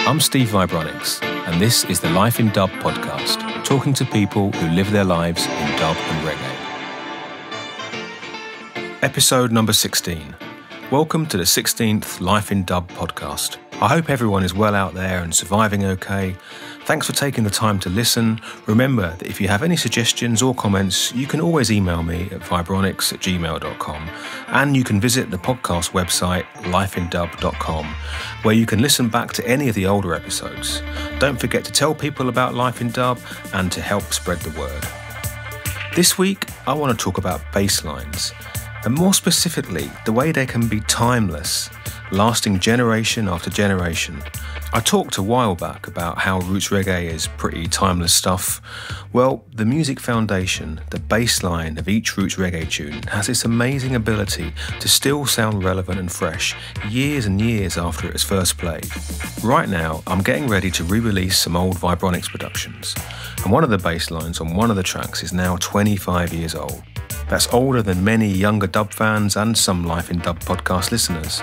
I'm Steve Vibronics, and this is the Life in Dub podcast, talking to people who live their lives in dub and reggae. Episode number 16. Welcome to the 16th Life in Dub podcast. I hope everyone is well out there and surviving okay. Thanks for taking the time to listen. Remember that if you have any suggestions or comments, you can always email me at vibronics@gmail.com, and you can visit the podcast website lifeindub.com, where you can listen back to any of the older episodes. Don't forget to tell people about Life in Dub and to help spread the word. This week, I want to talk about bass lines, and more specifically, the way they can be timeless, lasting generation after generation. I talked a while back about how roots reggae is pretty timeless stuff. Well, the music foundation, the bass line of each roots reggae tune, has this amazing ability to still sound relevant and fresh years and years after it was first played. Right now, I'm getting ready to re-release some old Vibronics productions, and one of the bass lines on one of the tracks is now 25 years old. That's older than many younger dub fans and some Life in Dub podcast listeners.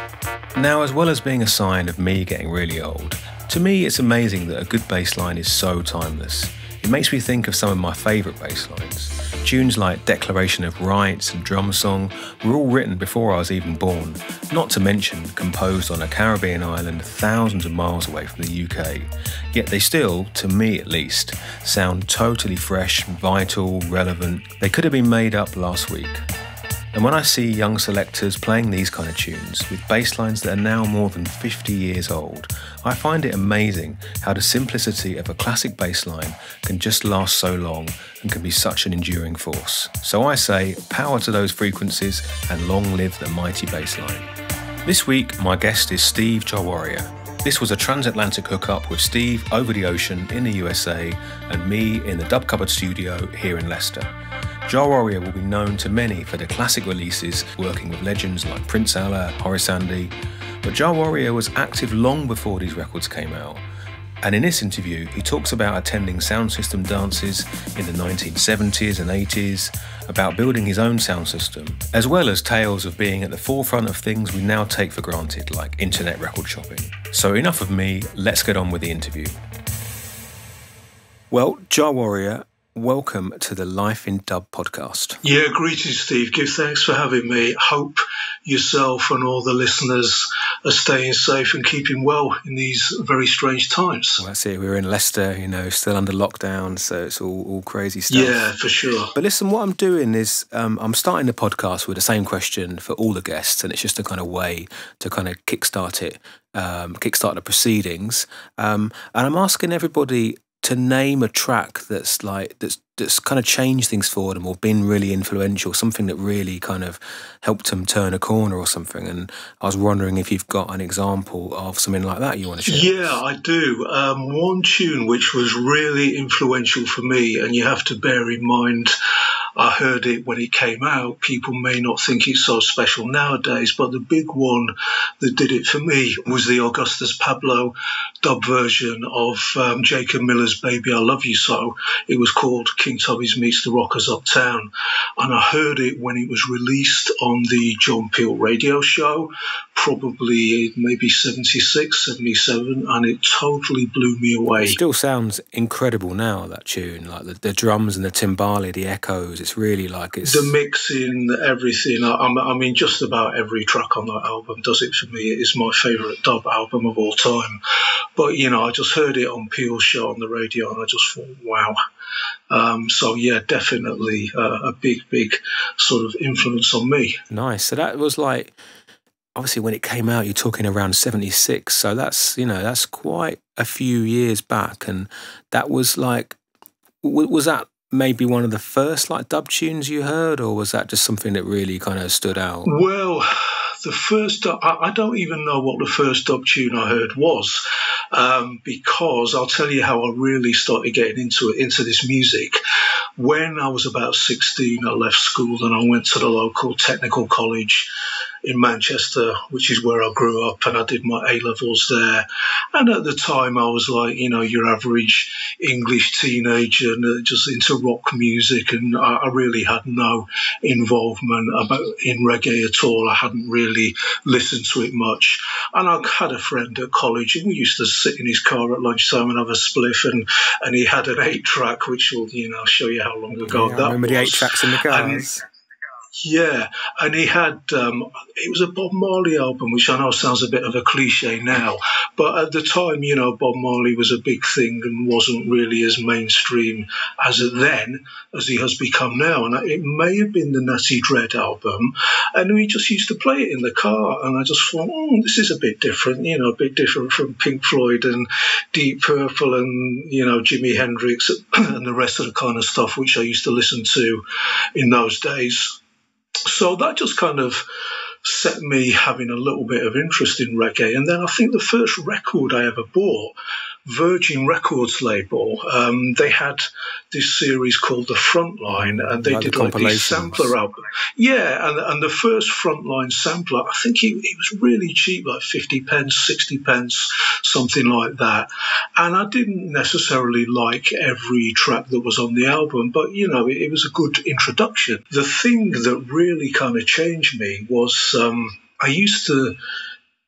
Now, as well as being a sign of me getting really old, to me it's amazing that a good bass line is so timeless. It makes me think of some of my favourite bass lines. Tunes like Declaration of Rights and Drum Song were all written before I was even born, not to mention composed on a Caribbean island thousands of miles away from the UK. Yet they still, to me at least, sound totally fresh, vital, relevant. They could have been made up last week. And when I see young selectors playing these kind of tunes with bass lines that are now more than 50 years old, I find it amazing how the simplicity of a classic bass line can just last so long and can be such an enduring force. So I say, power to those frequencies and long live the mighty bass line. This week, my guest is Steve Jah Warrior. This was a transatlantic hookup with Steve over the ocean in the USA and me in the Dub Cupboard studio here in Leicester. Jah Warrior will be known to many for the classic releases, working with legends like Prince Allah, Horace, but Jah Warrior was active long before these records came out. And in this interview, he talks about attending sound system dances in the 1970s and 80s, about building his own sound system, as well as tales of being at the forefront of things we now take for granted, like internet record shopping. So enough of me, let's get on with the interview. Well, Jah Warrior, welcome to the Life in Dub podcast. Yeah, greetings, Steve. Give thanks for having me. Hope yourself and all the listeners are staying safe and keeping well in these very strange times. Well, that's it. We're in Leicester, still under lockdown, so it's all crazy stuff. Yeah, for sure. But listen, what I'm doing is I'm starting the podcast with the same question for all the guests, and it's just a kind of way to kind of kickstart it, kickstart the proceedings. And I'm asking everybody to name a track that's kind of changed things for them or been really influential, something that really kind of helped them turn a corner or something. And I was wondering if you've got an example of something like that you want to share. Yeah, I do. One tune which was really influential for me, and you have to bear in mind, I heard it when it came out. People may not think it's so special nowadays, but the big one that did it for me was the Augustus Pablo dub version of Jacob Miller's Baby I Love You So. It was called King Tubby's Meets the Rockers Uptown. And I heard it when it was released on the John Peel radio show, probably maybe 76, 77, and it totally blew me away. It still sounds incredible now, that tune, like the drums and the timbali, the echoes. It's really like it's... The mixing, everything. I mean, just about every track on that album does it for me. It is my favourite dub album of all time. But, I just heard it on Peel's show on the radio and I just thought, wow. So, yeah, definitely a big sort of influence on me. Nice. So that was like... Obviously, when it came out, you're talking around 76. So that's quite a few years back. And that was like... Was that maybe one of the first dub tunes you heard, or was that just something that really kind of stood out? Well, the first, I don't even know what the first dub tune I heard was, because I'll tell you how I really started getting into this music When I was about 16, I left school and I went to the local technical college in Manchester, which is where I grew up, and I did my A-levels there. And at the time, I was like, your average English teenager, just into rock music, and I really had no involvement in reggae at all. I hadn't really listened to it much. And I had a friend at college, and we used to sit in his car at lunchtime and have a spliff, and he had an 8-track, which will, show you how long ago that was. I remember the 8 tracks in the cars. Yeah, and he had, it was a Bob Marley album, which I know sounds a bit of a cliche now, but at the time, Bob Marley was a big thing and wasn't really as mainstream as he has become now. And it may have been the Natty Dread album, and we just used to play it in the car, and I just thought, this is a bit different, a bit different from Pink Floyd and Deep Purple and, Jimi Hendrix and the rest of the kind of stuff which I used to listen to in those days. So that just kind of set me having a little bit of interest in reggae. And then I think the first record I ever bought, Virgin Records label, they had this series called The Frontline, and they did like this sampler album. Yeah, and the first Frontline sampler, I think it was really cheap, like 50 pence, 60 pence, something like that. And I didn't necessarily like every track that was on the album, but, it was a good introduction. The thing that really kind of changed me was I used to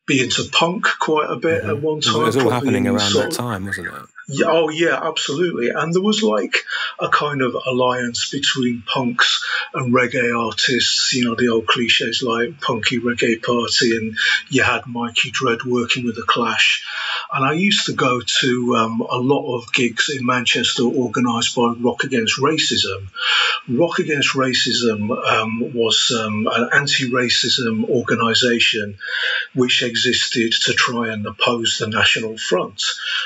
be into punk quite a bit at one time. It was all happening around that time, wasn't it? Yeah, oh, yeah, absolutely. And there was like a kind of alliance between punks and reggae artists, the old cliches like Punky Reggae Party, and you had Mikey Dread working with The Clash. And I used to go to a lot of gigs in Manchester organised by Rock Against Racism. Rock Against Racism was an anti-racism organisation which existed to try and oppose the National Front.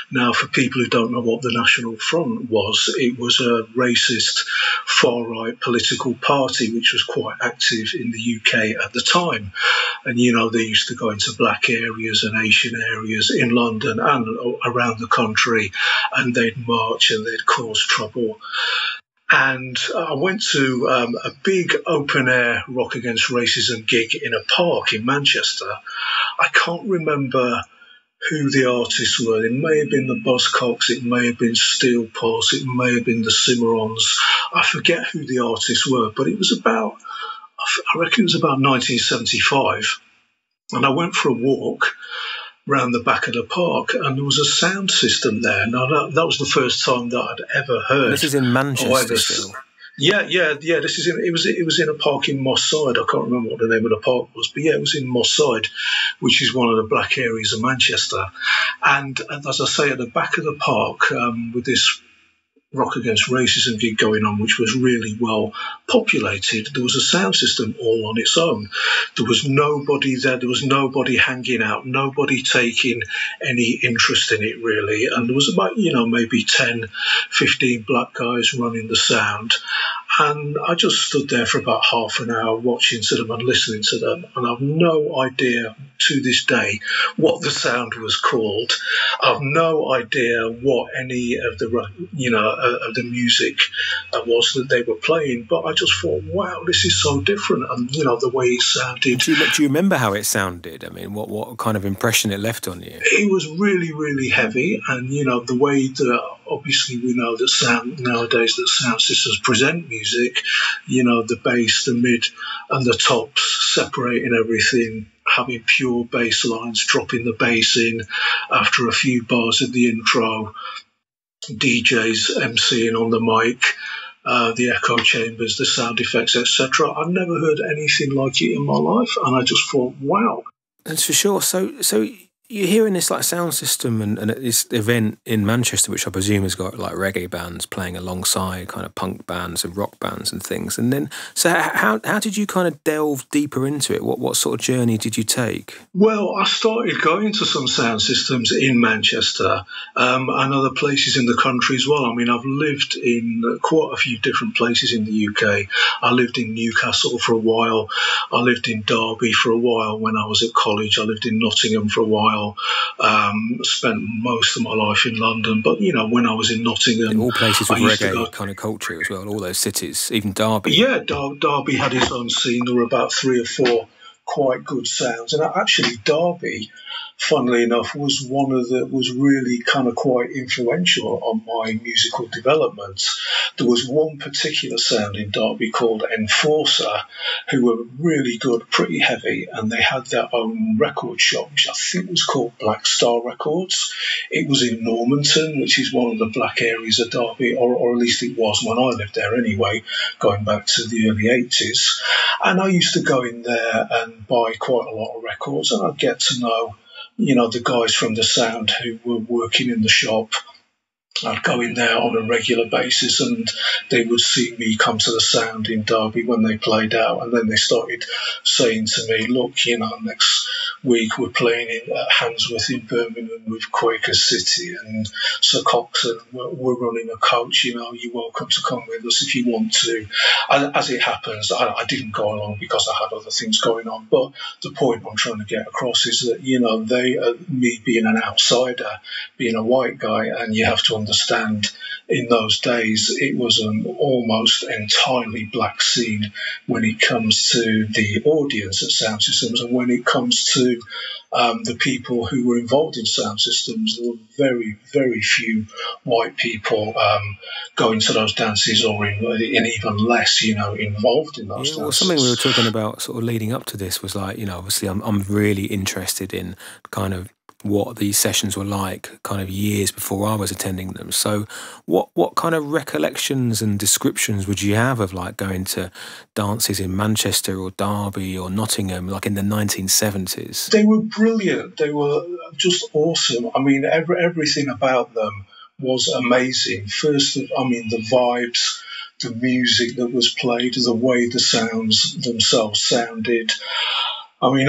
Now, for people who don't know what the National Front was, it was a racist far-right political party which was quite active in the UK at the time. And, they used to go into black areas and Asian areas in London and around the country, and they'd march and they'd cause trouble. And I went to a big open-air Rock Against Racism gig in a park in Manchester. I can't remember who the artists were. It may have been the Buzzcocks, it may have been Steel Pulse, it may have been the Cimarrons. I forget who the artists were, but it was about, I reckon it was about 1975. And I went for a walk round the back of the park, and there was a sound system there. Now, that was the first time that I'd ever heard. This is in Manchester still? Yeah. This is it was in a park in Moss Side. I can't remember what the name of the park was, but yeah, it was in Moss Side, which is one of the black areas of Manchester. And as I say, at the back of the park, with this Rock Against Racism gig going on, which was really well populated, there was a sound system all on its own. There was nobody there. There was nobody hanging out, nobody taking any interest in it, really. And there was about, maybe 10, 15 black guys running the sound. And I just stood there for about half an hour watching to them and listening to them. And I've no idea to this day what the sound was called. I've no idea what any of the, of the music was that they were playing. But I just thought, wow, this is so different. And, the way it sounded. Do you remember how it sounded? I mean, what kind of impression it left on you? It was really, really heavy. And, the way that obviously we know that nowadays that sound systems present music, the bass, the mid and the tops, separating everything, having pure bass lines, dropping the bass in after a few bars of the intro, DJs emceeing on the mic, the echo chambers, the sound effects, etc. I've never heard anything like it in my life, and I just thought, wow. That's for sure. So you're hearing this like sound system and at this event in Manchester, which I presume has got like reggae bands playing alongside kind of punk bands and rock bands and things. And then, so how did you kind of delve deeper into it? What sort of journey did you take? Well, I started going to some sound systems in Manchester and other places in the country as well. I mean, I've lived in quite a few different places in the UK. I lived in Newcastle for a while. I lived in Derby for a while when I was at college. I lived in Nottingham for a while. while. Spent most of my life in London, but when I was in Nottingham, all places with I used reggae kind of culture as well. All those cities, even Derby. Yeah, Derby had its own scene. There were about 3 or 4 quite good sounds, and actually Derby, funnily enough, was really kind of quite influential on my musical development. There was one particular sound in Derby called Enforcer, who were really good, pretty heavy, and they had their own record shop, which I think was called Black Star Records. It was in Normanton, which is one of the black areas of Derby, or at least it was when I lived there anyway, going back to the early 80s. And I used to go in there and buy quite a lot of records, and I'd get to know the guys from the sound who were working in the shop. I'd go in there on a regular basis, and they would see me come to the sound in Derby when they played out, and then they started saying to me, look, next week we're playing in Handsworth in Birmingham with Quaker City and Sir Coxon. We're running a coach, you're welcome to come with us if you want to. And as it happens, I didn't go along because I had other things going on, but the point I'm trying to get across is that, me being an outsider, being a white guy, and you have to understand in those days it was an almost entirely black scene when it comes to the audience at sound systems, and when it comes to the people who were involved in sound systems, there were very, very few white people going to those dances, or in even less, involved in those dances. Well, something we were talking about sort of leading up to this was like, obviously I'm really interested in kind of what these sessions were like kind of years before I was attending them. So what kind of recollections and descriptions would you have of like going to dances in Manchester or Derby or Nottingham, like in the 1970s? They were brilliant. They were just awesome. I mean, everything about them was amazing. First, the vibes, the music that was played, the way the sounds themselves sounded. I mean,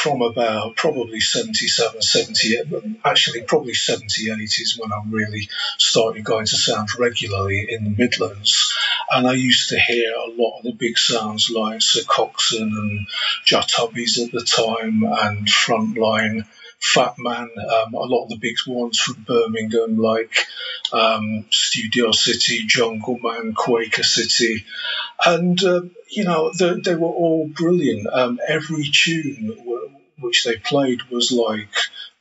from about probably 77, 78, actually probably 78 is when I really started going to sounds regularly in the Midlands. And I used to hear a lot of the big sounds like Sir Coxon and Jah Tubbies at the time, and Frontline, Fat Man, a lot of the big ones from Birmingham like Studio City, Jungle Man, Quaker City. And, they were all brilliant. Every tune which they played was like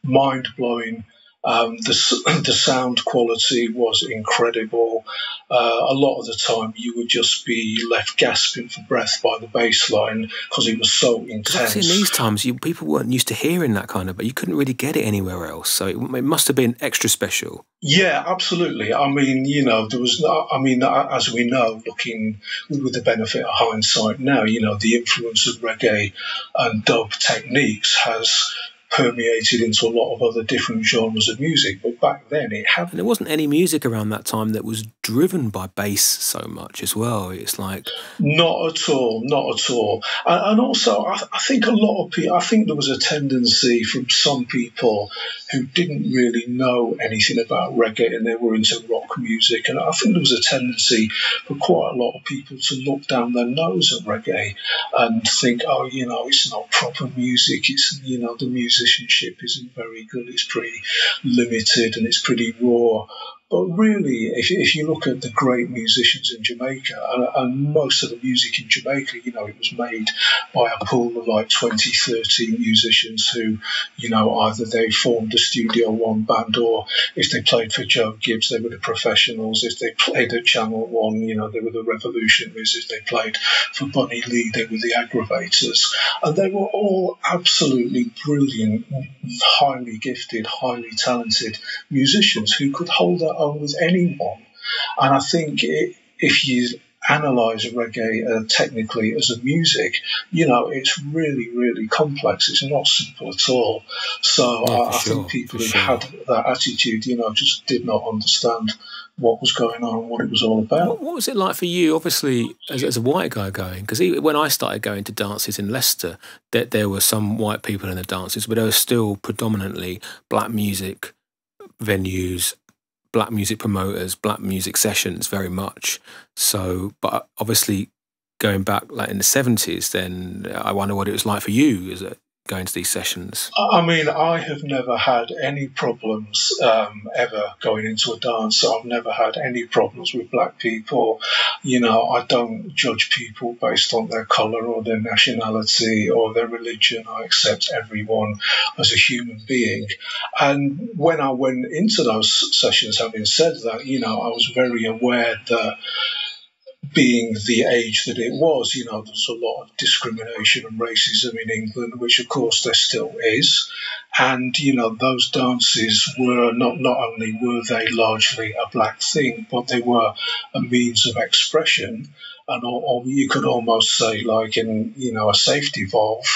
mind-blowing. The sound quality was incredible. A lot of the time you would just be left gasping for breath by the bass line because it was so intense. In these times, people weren't used to hearing that kind of, but you couldn't really get it anywhere else. So it must have been extra special. Yeah, absolutely. I mean, there was, as we know, looking with the benefit of hindsight now, the influence of reggae and dub techniques has permeated into a lot of other different genres of music, but back then it hadn't. And there wasn't any music around that time that was driven by bass so much as well. It's like not at all. And also, I think a lot of people. I think there was a tendency from some people who didn't really know anything about reggae and they were into rock music, and I think there was a tendency for quite a lot of people to look down their nose at reggae and think, oh, it's not proper music. It's the musicianship isn't very good. It's pretty limited and it's pretty raw. But really, if you look at the great musicians in Jamaica, and most of the music in Jamaica, it was made by a pool of like 20, 30 musicians who, either they formed a Studio One band, or if they played for Joe Gibbs, they were the Professionals. If they played at Channel One, they were the Revolutionaries. If they played for Bunny Lee, they were the Aggravators. And they were all absolutely brilliant, highly gifted, highly talented musicians who could hold their own with anyone. And I think if you analyse reggae technically as a music, it's really, really complex. It's not simple at all. So I think people who had that attitude, just did not understand what was going on and what it was all about. What was it like for you, obviously, as a white guy going? Because when I started going to dances in Leicester, there were some white people in the dances, but there was still predominantly black music venues, black music promoters, black music sessions, very much. So, but obviously going back like in the 70s, then I wonder what it was like for you going to these sessions? I mean, I have never had any problems ever going into a dance. So I've never had any problems with black people. You know, I don't judge people based on their colour or their nationality or their religion. I accept everyone as a human being. And when I went into those sessions, having said that, you know, I was very aware that being the age that it was, you know, there's a lot of discrimination and racism in England, which of course there still is. And, you know, those dances were not only were they largely a black thing, but they were a means of expression. And or you could almost say like in, you know, a safety valve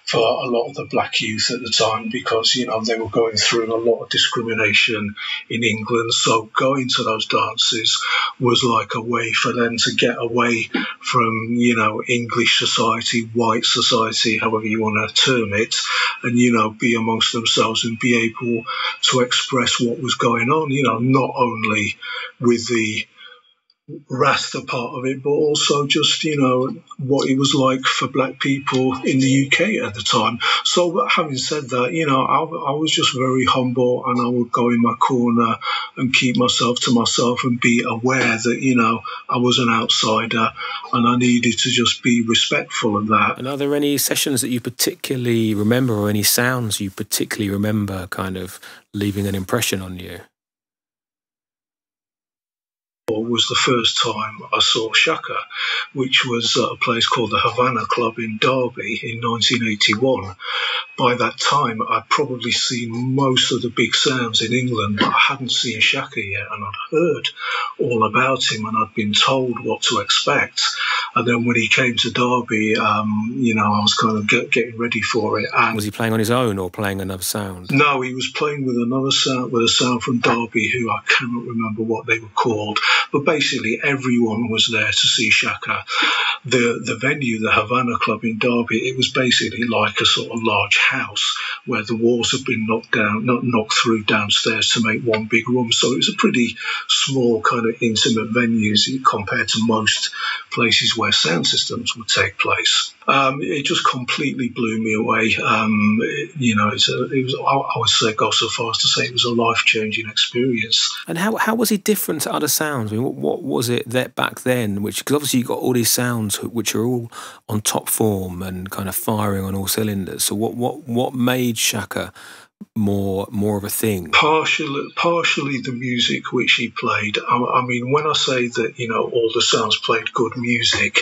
for a lot of the black youth at the time, because, you know, they were going through a lot of discrimination in England. So going to those dances was like a way for them to get away from, you know, English society, white society, however you want to term it, and, you know, be amongst themselves and be able to express what was going on, you know, not only with the Rasta part of it, but also just, you know, what it was like for black people in the UK at the time. So having said that, you know, I was just very humble, and I would go in my corner and keep myself to myself and be aware that, you know, I was an outsider and I needed to just be respectful of that. And are there any sessions that you particularly remember, or any sounds you particularly remember kind of leaving an impression on you? Was the first time I saw Shaka, which was at a place called the Havana Club in Derby in 1981. By that time, I'd probably seen most of the big sounds in England, but I hadn't seen Shaka yet, and I'd heard all about him, and I'd been told what to expect. And then when he came to Derby, you know, I was kind of getting ready for it. And was he playing on his own or playing another sound? No, he was playing with another sound, with a sound from Derby, who I cannot remember what they were called. But basically, everyone was there to see Shaka. The venue, the Havana Club in Derby, it was basically like a sort of large house where the walls had been knocked through downstairs to make one big room. So it was a pretty small kind of intimate venue compared to most places where sound systems would take place. It just completely blew me away. You know, I would say, go so far as to say it was a life-changing experience. And how was he different to other sounds? I mean, what was it that back then? Because obviously you got all these sounds which are all on top form and kind of firing on all cylinders. So what made Shaka more of a thing? Partially the music which he played. I mean, when I say that, you know, all the sounds played good music,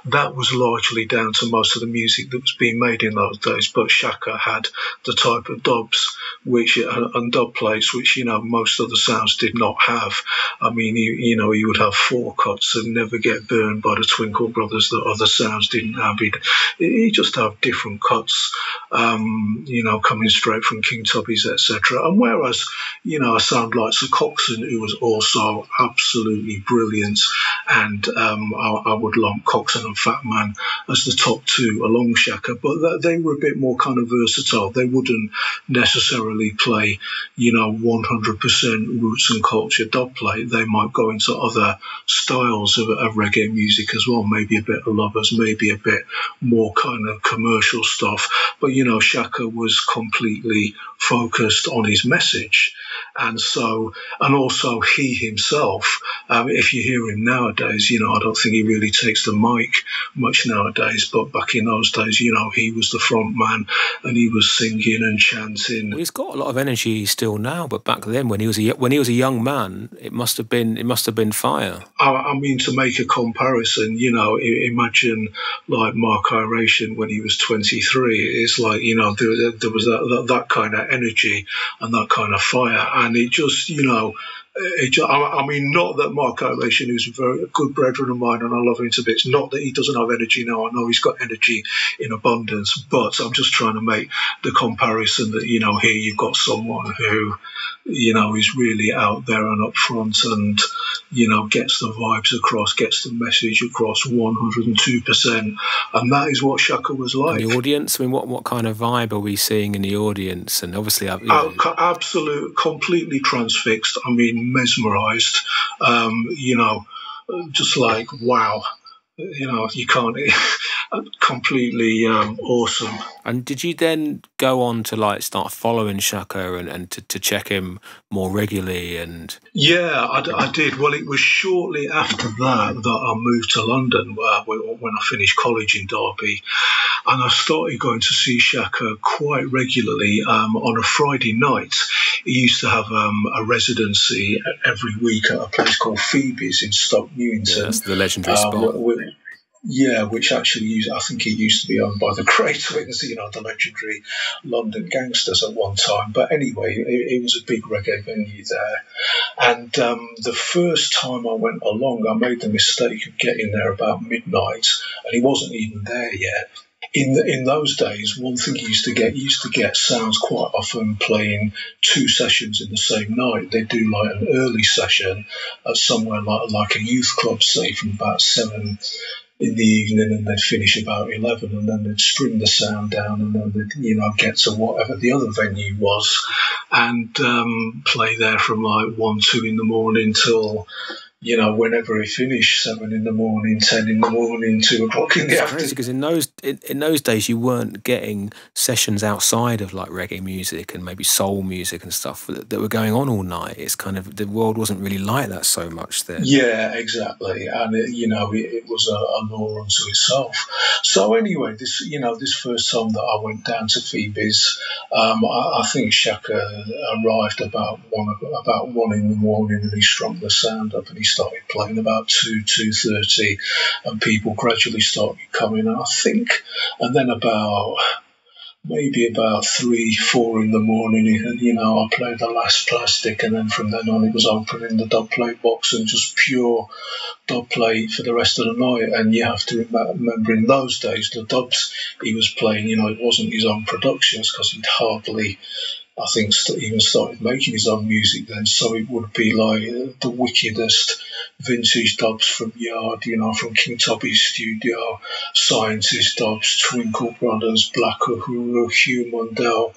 that was largely down to most of the music that was being made in those days. But Shaka had the type of dubs and dub plates which, you know, most of the sounds did not have. I mean, you know, he would have 4 cuts and never get burned by the Twinkle Brothers that other sounds didn't have. He just have different cuts, you know, coming straight from King Tubby's, etc. And whereas, you know, a sound like Sir Coxsone, who was also absolutely brilliant, and I would lump Coxsone and Fat Man as the top 2 along Shaka, but they were a bit more kind of versatile. They wouldn't necessarily play, you know, 100% roots and culture dub play. They might go into other styles of reggae music as well, maybe a bit of Lovers, maybe a bit more kind of commercial stuff. But, you know, Shaka was completely focused on his message. And also he himself, if you hear him nowadays, you know, I don't think he really takes the mic much nowadays, but back in those days, you know, he was the front man and he was singing and chanting. Well, he's got a lot of energy still now, but back then when he was a young man, it must have been fire. I mean, to make a comparison, you know, imagine like Mark Iration when he was 23. It's like, you know, there was that kind of energy and that kind of fire, and it just, you know, I mean, not that Mark Iration is a very good brethren of mine and I love him to bits, not that he doesn't have energy now. I know he's got energy in abundance, but I'm just trying to make the comparison that, you know, here you've got someone who, you know, is really out there and up front and, you know, gets the vibes across, gets the message across 102%. And that is what Shaka was like. And the audience, I mean, what kind of vibe are we seeing in the audience? And obviously, absolute, completely transfixed. I mean, mesmerised. You know, just like, wow. you can't. Completely awesome. And did you then go on to like start following Shaka and to check him more regularly? And yeah, I did. Well, it was shortly after that I moved to London when I finished college in Derby, and I started going to see Shaka quite regularly on a Friday night. He used to have a residency every week at a place called Phoebe's in Stoke Newington. Yeah, that's the legendary spot. Yeah, which actually I think it used to be owned by the Grey Twins, the legendary London gangsters at one time. But anyway, it was a big reggae venue there. And the first time I went along, I made the mistake of getting there about midnight, and he wasn't even there yet. In those days, one thing you used to get sounds quite often playing two sessions in the same night. They do like an early session at somewhere like a youth club, say from about 7 in the evening, and they'd finish about 11, and then they'd string the sound down, and then they'd get to whatever the other venue was, and play there from like 1, 2 in the morning till whenever he finished, 7 in the morning, 10 in the morning, 2 o'clock in the afternoon. Crazy, because in those days you weren't getting sessions outside of like reggae music and maybe soul music and stuff that were going on all night. It's kind of, the world wasn't really like that so much then. Yeah, exactly, and it was a law unto itself. So anyway, this first time that I went down to Phoebe's, I think Shaka arrived about one in the morning, and he strung the sound up, and he started playing about 2:30, and people gradually started coming, and then maybe about 3, 4 in the morning, I played the last plastic, and then from then on it was opening the dub plate box and just pure dub plate for the rest of the night. And you have to remember, in those days, the dubs he was playing, it wasn't his own productions, because he'd hardly, I think, even started making his own music then, so it would be like the wickedest vintage dubs from Yard, from King Tubby's studio, Scientist dubs, Twinkle Brothers, Black Uhuru, Hugh Mundell,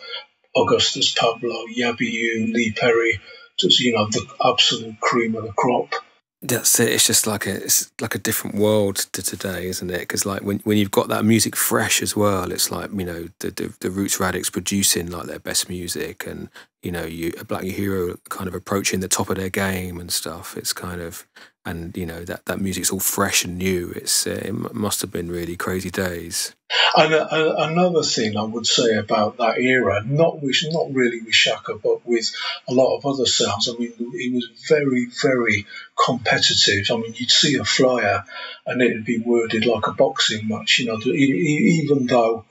Augustus Pablo, Yabby U, Lee Perry, just, the absolute cream of the crop. That's it. It's just like a different world to today, isn't it? Because like when you've got that music fresh as well, it's like the Roots Radix producing like their best music, and a Black Uhuru kind of approaching the top of their game and stuff. It's kind of, and that music's all fresh and new. It must have been really crazy days. And another thing I would say about that era, not really with Shaka, but with a lot of other sounds. I mean, it was very, very competitive. I mean, you'd see a flyer and it'd be worded like a boxing match, even though,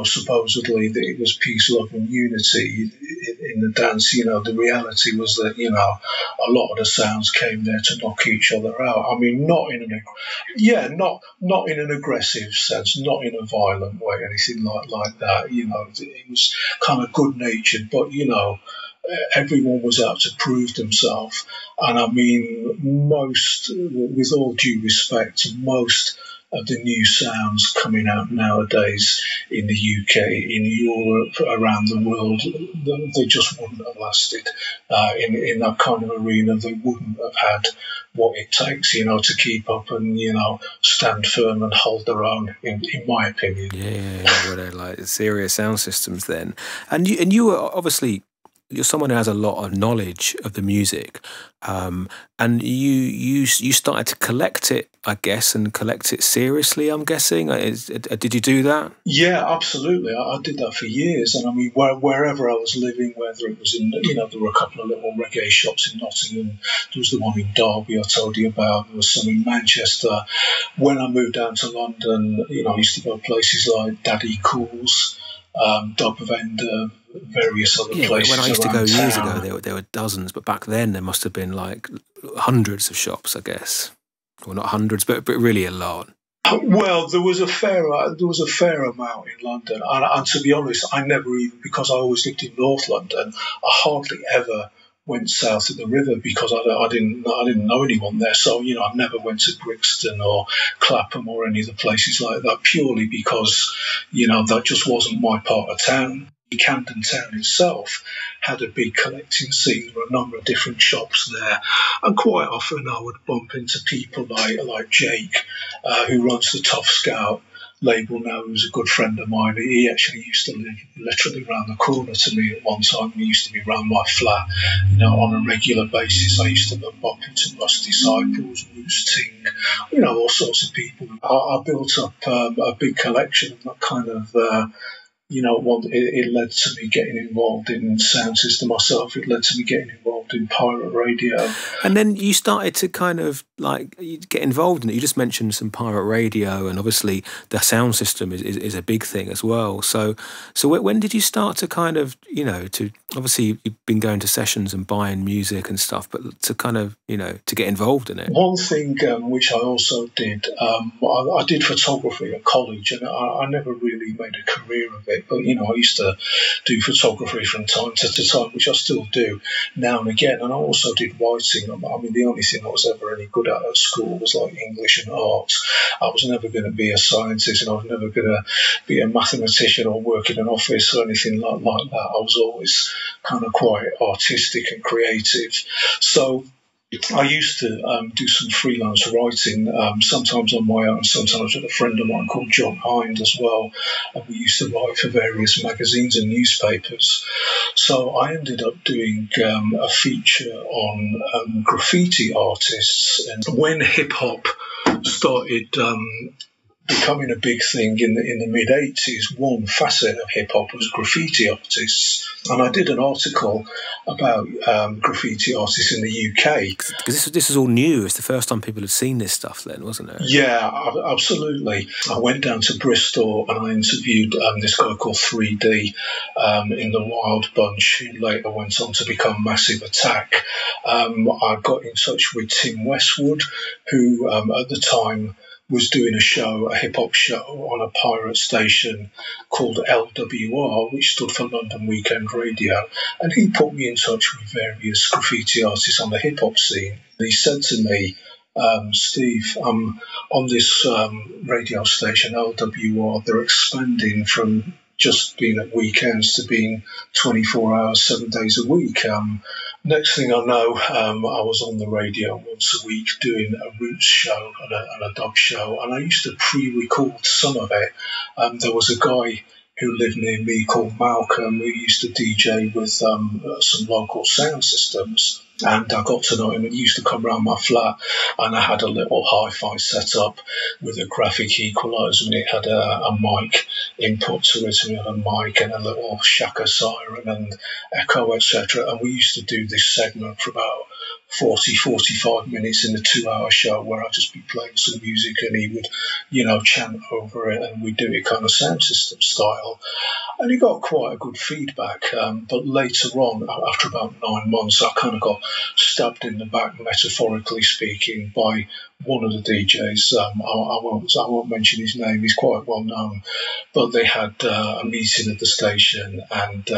supposedly that it was peace, love and unity in the dance, the reality was that, a lot of the sounds came there to knock each other out. I mean, not in an aggressive sense, not in a violent way, anything like that. It was kind of good-natured, but, everyone was out to prove themselves. And I mean, with all due respect, most of the new sounds coming out nowadays in the UK, in Europe, around the world, they just wouldn't have lasted in that kind of arena. They wouldn't have had what it takes, to keep up and, stand firm and hold their own, in my opinion. Yeah, well, they're like serious sound systems then. And you were obviously, you're someone who has a lot of knowledge of the music, and you started to collect it, I guess, and collect it seriously, I'm guessing. Did you do that? Yeah, absolutely. I did that for years, and I mean, wherever I was living, whether it was in, there were a couple of little reggae shops in Nottingham. There was the one in Derby I told you about. There was some in Manchester. When I moved down to London, I used to go to places like Daddy Cool's, Dub Vendor, various other places. When I used to go years ago, there were dozens, but back then there must have been like hundreds of shops, I guess. Well, not hundreds, but really a lot. Well, there was a fair amount in London, and to be honest, I never even, because I always lived in North London, I hardly ever went south of the river, because I didn't know anyone there. So I never went to Brixton or Clapham or any of the places like that, purely because that just wasn't my part of town. Camden Town itself had a big collecting scene. There were a number of different shops there, and quite often I would bump into people like Jake, who runs the Tough Scout label now, who's a good friend of mine. He actually used to live literally around the corner to me at one time. He used to be around my flat, on a regular basis. I used to bump into Lost Disciples, Moose Ting, all sorts of people. I built up a big collection, and that kind of it led to me getting involved in sound system myself. It led to me getting involved in pirate radio. And then you started to kind of get involved in it. You just mentioned some pirate radio, and obviously the sound system is a big thing as well. So when did you start to kind of, to obviously you've been going to sessions and buying music and stuff, but to kind of, to get involved in it? One thing which I also did, I did photography at college, and I never really made a career of it. But, I used to do photography from time to time, which I still do now and again. And I also did writing. I mean, the only thing I was ever any good at school was like English and art. I was never going to be a scientist, and I was never going to be a mathematician or work in an office or anything like that. I was always kind of quite artistic and creative. So I used to do some freelance writing, sometimes on my own, sometimes with a friend of mine called John Hind as well. And we used to write for various magazines and newspapers. So I ended up doing a feature on graffiti artists. And when hip-hop started becoming a big thing in the mid-'80s, one facet of hip-hop was graffiti artists. And I did an article about graffiti artists in the UK. Because this is all new. It's the first time people had seen this stuff then, wasn't it? Yeah, absolutely. I went down to Bristol and I interviewed this guy called 3D in the Wild Bunch, who later went on to become Massive Attack. I got in touch with Tim Westwood, who at the time was doing a hip-hop show on a pirate station called LWR, which stood for London Weekend Radio. And he put me in touch with various graffiti artists on the hip-hop scene. He said to me, Steve, on this radio station, LWR, they're expanding from just being at weekends to being 24 hours, 7 days a week. Next thing I know, I was on the radio once a week doing a roots show and a dub show, and I used to pre-record some of it. There was a guy who lived near me called Malcolm, who used to DJ with some local sound systems. And I got to know him, and he used to come around my flat, and I had a little hi-fi set up with a graphic equalizer, and it had a mic input to it, and we had a mic and a little shaka siren and echo, etc. And we used to do this segment for about 45 minutes in the 2-hour show, where I'd just be playing some music and he would, chant over it, and we'd do it kind of sound system style. And he got quite a good feedback. But later on, after about 9 months, I kind of got stabbed in the back, metaphorically speaking, by one of the DJs. I won't mention his name. He's quite well known. But they had a meeting at the station, and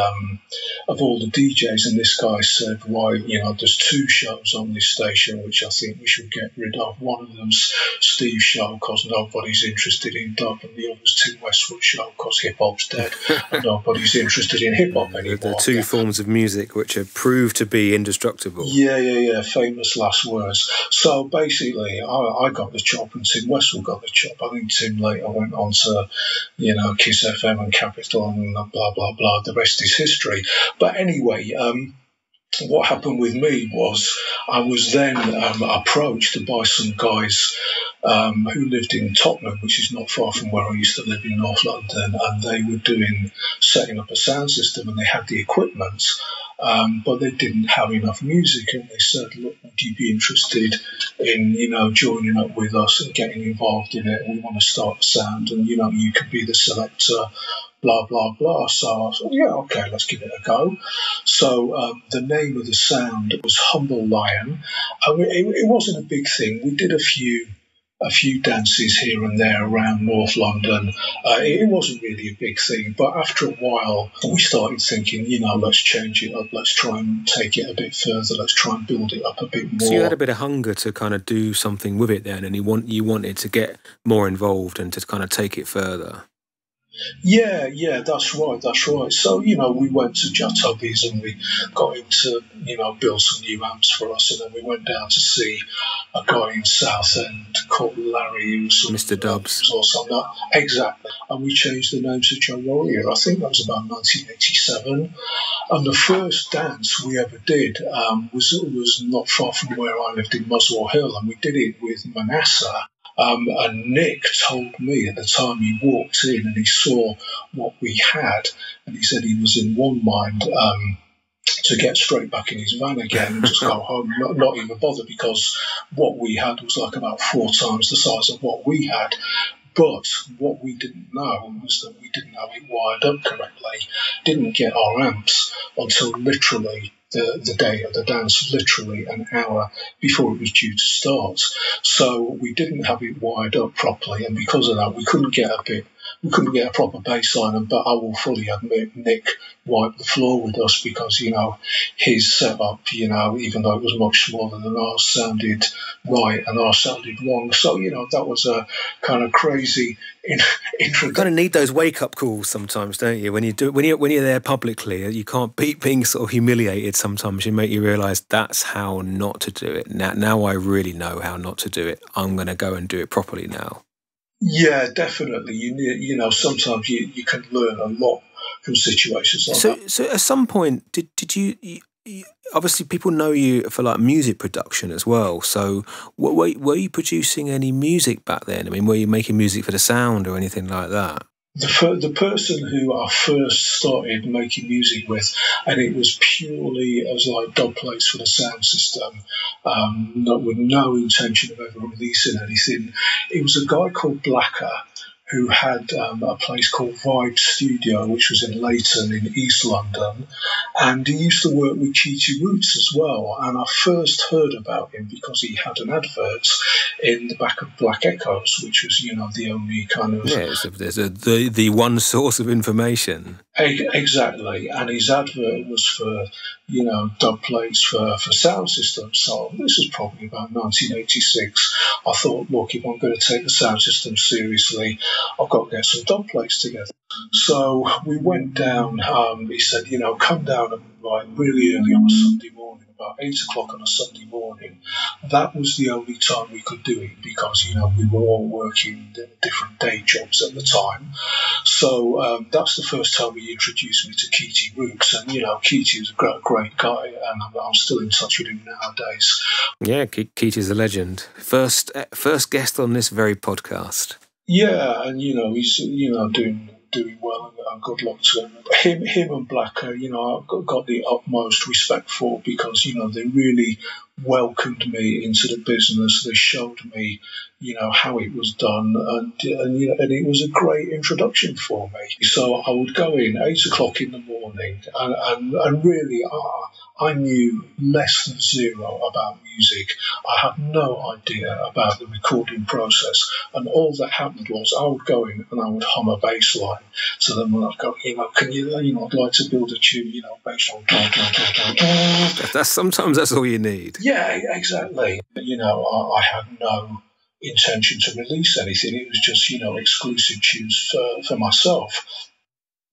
of all the DJs, and this guy said, "Right, there's 2 shows on this station which I think we should get rid of. One of them's Steve's show because nobody's interested in dub, and the other's Tim Westwood's show because hip hop's dead and nobody's interested in hip hop anymore." The 2 forms of music which are proved to be indestructible. Yeah. Famous last words. So basically, I got the chop and Tim Westwood got the chop. I think Tim later went on to, Kiss FM and Capital and blah, blah, blah. The rest is history. But anyway, what happened with me was I was then approached by some guys who lived in Tottenham, which is not far from where I used to live in North London, and they were setting up a sound system, and they had the equipment, but they didn't have enough music, and they said, "Look, would you be interested in, joining up with us and getting involved in it? And we want to start a sound, and, you could be the selector, blah, blah, blah." So I said, yeah, okay, let's give it a go. So the name of the sound was Humble Lion. It wasn't a big thing. We did a few dances here and there around North London. It wasn't really a big thing, but after a while we started thinking, let's change it up, let's try and take it a bit further, let's try and build it up a bit more. So you had a bit of hunger to kind of do something with it then, and you wanted to get more involved and to kind of take it further. Yeah, that's right, that's right. So, we went to Jatobi's and we got him to, build some new amps for us. And then we went down to see a guy in Southend called Larry, Mr. who Dubs. was also not exactly. And we changed the name to Jah Warrior. I think that was about 1987. And the first dance we ever did was not far from where I lived in Muswell Hill, and we did it with Manasseh. And Nick told me at the time he walked in and he saw what we had, and he said he was in one mind to get straight back in his van again and just go home, not even bother, because what we had was like about 4 times the size of what we had. But what we didn't know was that we didn't have it wired up correctly, didn't get our amps until literally the day of the dance, literally an hour before it was due to start. So we didn't have it wired up properly, and because of that, we couldn't get a proper bass line. But I will fully admit, Nick wiped the floor with us because, his setup, even though it was much smaller than ours, sounded right and ours sounded wrong. So, that was a kind of crazy introduction. You kind of need those wake-up calls sometimes, don't you? When you're there publicly, you can't beat being sort of humiliated. Sometimes you make you realise that's how not to do it. Now I really know how not to do it. I'm going to go and do it properly now. Yeah, definitely. Sometimes you can learn a lot from situations like that. So at some point, did you obviously people know you for like music production as well. So were you producing any music back then? I mean, were you making music for the sound or anything like that? The person who I first started making music with, and it was purely as like dub plates for the sound system, with no intention of ever releasing anything. It was a guy called Blacker who had a place called Vibe Studio, which was in Leighton in East London, and he used to work with Keaty Roots as well. And I first heard about him because he had an advert in the back of Black Echoes, which was, the only kind of... Yeah, there's the one source of information. Exactly, and his advert was for, dub plates for sound systems. So this was probably about 1986. I thought, look, if I'm going to take the sound system seriously, I've got to get some dub plates together. So we went down. He said, come down really early on a Sunday morning, about 8 o'clock on a Sunday morning. That was the only time we could do it because, we were all working different day jobs at the time. So that's the first time he introduced me to Keaty Roots. And, Keaty was a great guy, and I'm still in touch with him nowadays. Yeah, Keaty's a legend. First guest on this very podcast. Yeah, and, he's, doing well, and good luck to him. Him and Blacker, I've got the utmost respect for, because, they really welcomed me into the business. They showed me, how it was done, and it was a great introduction for me. So I would go in 8 o'clock in the morning, and really, I knew less than zero about music. I had no idea about the recording process, and all that happened was I would go in and I would hum a bass line. So then when I'd go, can you, I'd like to build a tune, bass line. Sometimes that's all you need. Yeah, exactly. I had no intention to release anything. It was just, exclusive tunes for myself.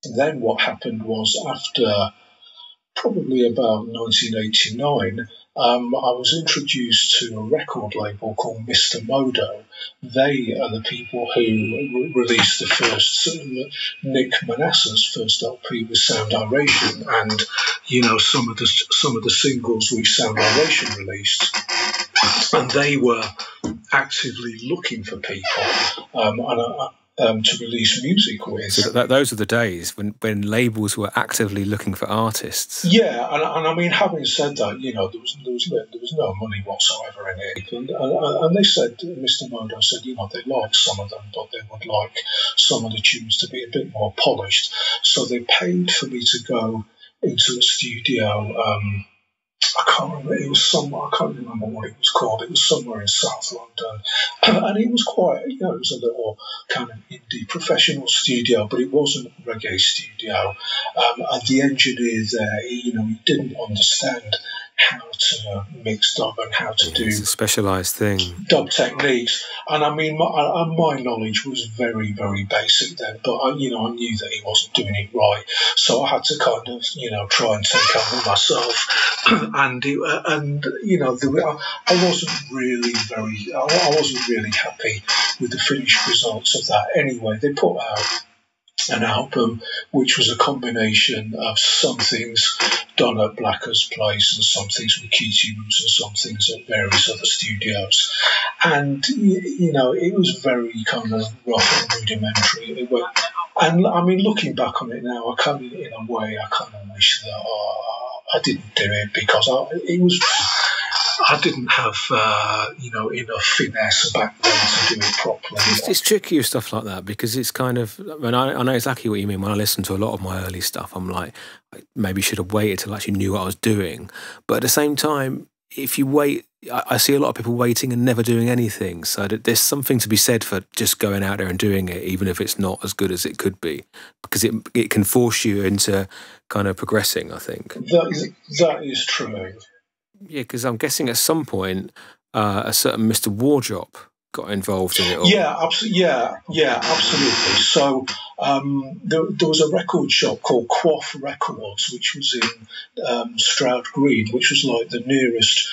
And then what happened was, after probably about 1989, I was introduced to a record label called Mr. Modo. They are the people who released the first, Nick Manasseh's first LP with Sound Iration, and some of the singles which Sound Iration released. And they were actively looking for people to release music with. So those are the days when labels were actively looking for artists. Yeah, and I mean, having said that, there was no money whatsoever in it. And they said, Mr. Modo said, they liked some of them, but they would like some of the tunes to be a bit more polished. So they paid for me to go into a studio. I can't remember. It was somewhere. I can't remember what it was called. It was somewhere in South London, and it was quite. It was a little kind of indie professional studio, but it wasn't a reggae studio. And the engineer there, he didn't understand how to mix dub and how to do it's a specialised thing. Dub techniques. And I mean, my knowledge was very, very basic then, but I knew that he wasn't doing it right, so I had to kind of, try and take over myself. And I wasn't really happy with the finished results of that. Anyway, they put out an album which was a combination of some things done at Blacker's place and some things with Keaty Roots and some things at various other studios. And, it was very kind of rough and rudimentary. And, I mean, looking back on it now, I kind of wish that I didn't do it, because I didn't have, enough finesse back then to do it properly. It's tricky with stuff like that, because it's kind of, I know exactly what you mean. When I listen to a lot of my early stuff, I'm like, I maybe should have waited till I actually knew what I was doing. But at the same time, if you wait, I see a lot of people waiting and never doing anything. So there's something to be said for just going out there and doing it, even if it's not as good as it could be, because it can force you into kind of progressing, I think. That is true. Yeah, because I'm guessing at some point a certain Mr. Wardrop got involved in it all. Yeah, absolutely. So there was a record shop called Quaff Records, which was in Stroud Green, which was like the nearest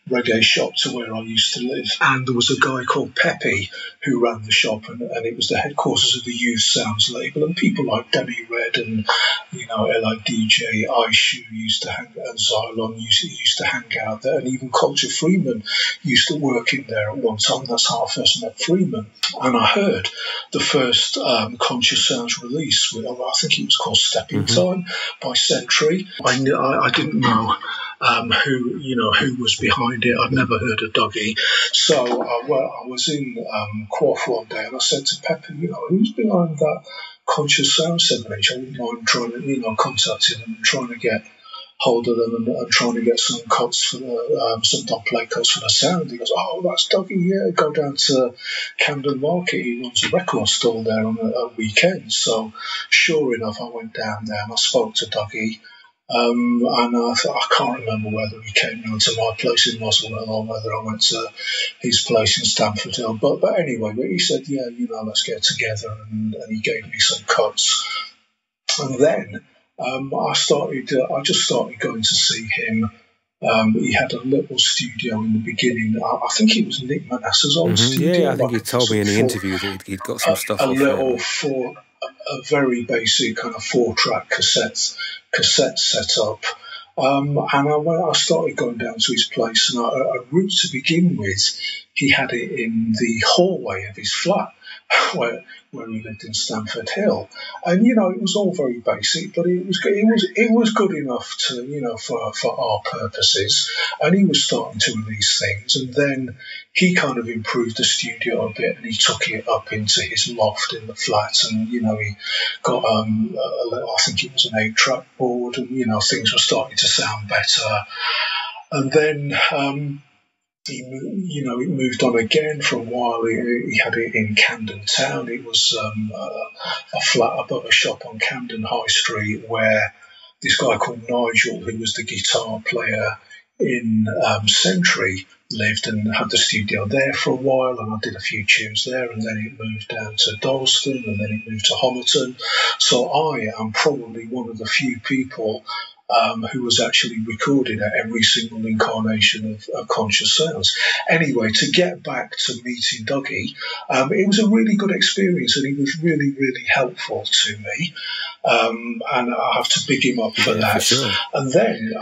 reggae shop to where I used to live. And there was a guy called Pepe who ran the shop, and it was the headquarters of the Youth Sounds label, and people like Danny Red and LIDJ, iShoe used to hang, and Xylon used to hang out there, and even Culture Freeman used to work in there at one time. That's how I first met Freeman. And I heard the first Conscious Sounds release with, I think it was called Stepping Time by Sentry. I didn't know who was behind it. I'd never heard of Dougie. So I was in Quaff one day, and I said to Pepper, who's behind that Conscious Sound 7H? I wouldn't mind trying to, contacting them and trying to get hold of them and trying to get some cuts for some dub plate cuts for the sound. He goes, oh, that's Dougie, yeah, go down to Camden Market. He runs a record store there on a weekend. So sure enough, I went down there and I spoke to Dougie. And I can't remember whether he came down to my place in Muswell or whether I went to his place in Stamford Hill. But anyway, he said, yeah, let's get together, and he gave me some cuts. And then I just started going to see him. He had a little studio in the beginning. I think it was Nick Manasseh's old studio. Yeah, I think he told me in the interview that he'd got some stuff off a very basic kind of 4-track cassette setup. And I started going down to his place, and a route to begin with, he had it in the hallway of his flat where he lived in Stamford Hill. And it was all very basic, but it was good enough to for our purposes. And he was starting to release things, and then he kind of improved the studio a bit, and he took it up into his loft in the flat, and he got I think it was an 8-track board, and things were starting to sound better. And then it moved on again for a while. He had it in Camden Town. It was a flat above a shop on Camden High Street where this guy called Nigel, who was the guitar player in Sentry, lived, and had the studio there for a while, and I did a few tunes there, and then it moved down to Dalston, and then it moved to Homerton. So I am probably one of the few people who was actually recorded at every single incarnation of Conscious Sounds. Anyway, to get back to meeting Dougie, it was a really good experience, and he was really, really helpful to me. And I have to big him up for that. For sure. And then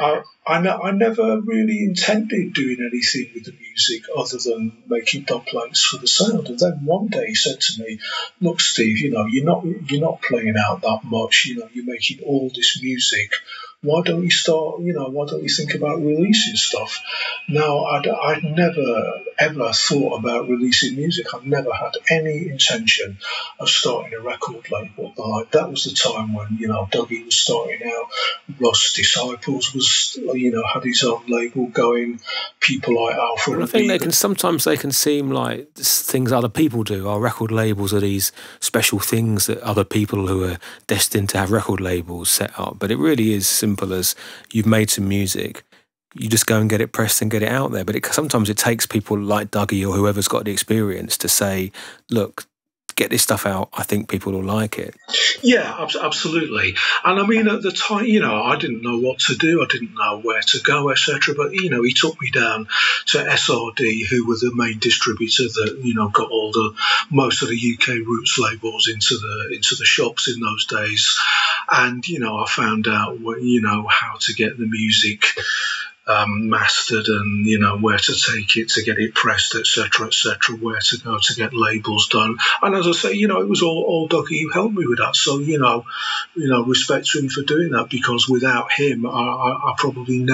I never really intended doing anything with the music other than making dub plates for the sound. And then one day he said to me, "Look, Steve, you're not playing out that much. You're making all this music. Why don't you start? Why don't you think about releasing stuff?" Now, I'd never ever thought about releasing music. I've never had any intention of starting a record label. But that was the time when Dougie was starting out. Ross Disciples was had his own label going. People like Alpha. Well, I think sometimes they can seem like things other people do. Our record labels are these special things that other people who are destined to have record labels set up. But it really is simple as you've made some music. you just go and get it pressed and get it out there. But sometimes it takes people like Dougie or whoever's got the experience to say, look, get this stuff out. I think people will like it. Yeah, absolutely. And I mean, at the time, I didn't know what to do. I didn't know where to go, etc. But, he took me down to SRD, who were the main distributor that, got most of the UK roots labels into the shops in those days. And, I found out, how to get the music mastered and, where to take it to get it pressed, etc., where to go to get labels done. And as I say, it was all Dougie who helped me with that. So, respect to him for doing that, because without him, I probably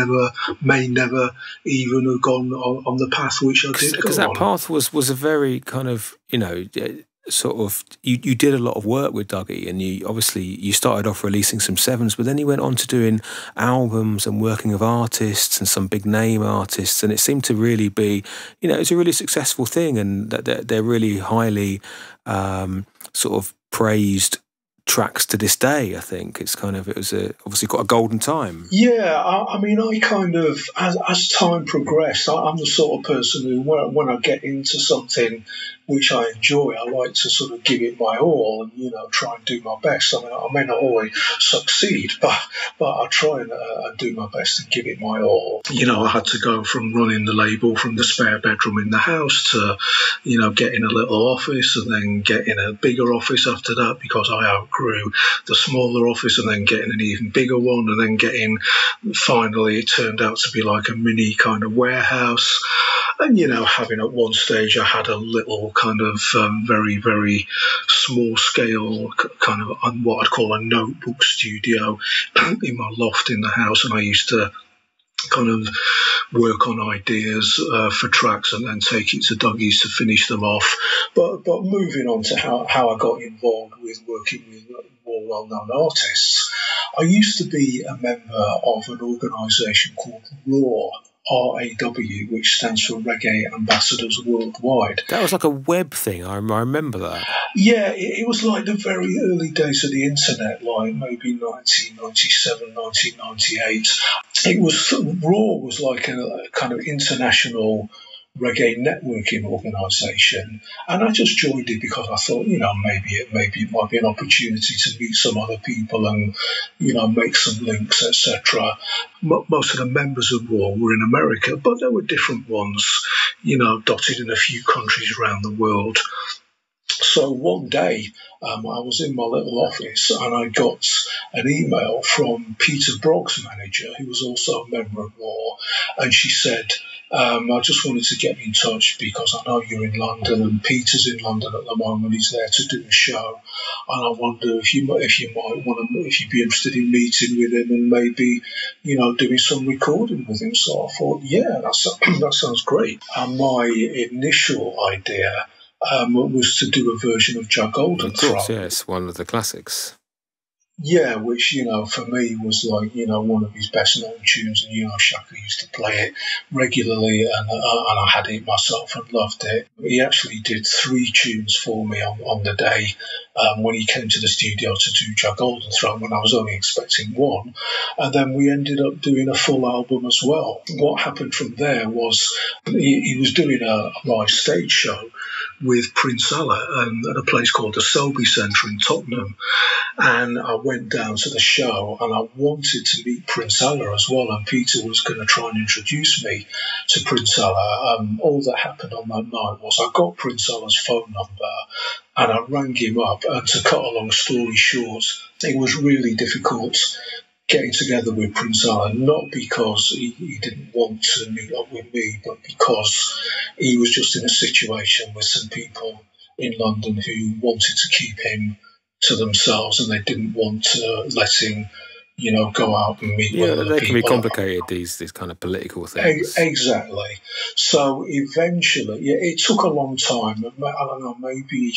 may never even have gone on the path which I did go on. Because that path was a very kind of, sort of, you did a lot of work with Dougie, and you started off releasing some sevens, but then you went on to doing albums and working with artists and some big name artists, and it seemed to really be, it's a really successful thing, and that they're really highly sort of praised tracks to this day. I think it was obviously got a golden time. Yeah, I mean, I kind of, as time progressed, I'm the sort of person who, when I get into something which I enjoy, I like to sort of give it my all and, try and do my best. I mean, I may not always succeed, but I try and do my best and give it my all. I had to go from running the label from the spare bedroom in the house to, getting a little office and then getting a bigger office after that, because I outgrew the smaller office, and then getting an even bigger one, and then finally it turned out to be like a mini kind of warehouse. And, having at one stage, I had a little kind of very, very small scale kind of what I'd call a notebook studio in my loft in the house. And I used to kind of work on ideas for tracks and then take it to Dougie's to finish them off. But moving on to how I got involved with working with more well-known artists, I used to be a member of an organisation called RAW, RAW, which stands for Reggae Ambassadors Worldwide. That was like a web thing. I remember that. Yeah, it was like the very early days of the internet, like maybe 1997, 1998. RAW was like a kind of international reggae networking organisation, and I just joined it because I thought, maybe it might be an opportunity to meet some other people and, make some links, etc. Most of the members of RAW were in America, but there were different ones, dotted in a few countries around the world. So one day, I was in my little office and I got an email from Peter Brogg's manager, who was also a member of RAW, and she said, I just wanted to get in touch because I know you're in London and Peter's in London at the moment. He's there to do a show, and I wonder if you'd be interested in meeting with him and maybe, doing some recording with him. So I thought, yeah, that sounds great. And my initial idea was to do a version of Jah Golden Throne. Of course, yes, one of the classics. Yeah, which, for me was like, one of his best known tunes, and, Shaka used to play it regularly, and I had it myself and loved it. He actually did 3 tunes for me on the day when he came to the studio to do Jah Golden Throne, when I was only expecting 1. And then we ended up doing a full album as well. What happened from there was he was doing a live stage show with Prince Allah at a place called the Selby Centre in Tottenham. And I went down to the show and I wanted to meet Prince Allah as well, and Peter was going to try and introduce me to Prince Allah. All that happened on that night was I got Prince Allah's phone number and I rang him up, and to cut a long story short, it was really difficult getting together with Prince Allah, not because he didn't want to meet up with me, but because he was just in a situation with some people in London who wanted to keep him to themselves, and they didn't want to let him, go out and meet with other people. Yeah, they can be complicated, these kind of political things. Exactly. So eventually, it took a long time, I don't know, maybe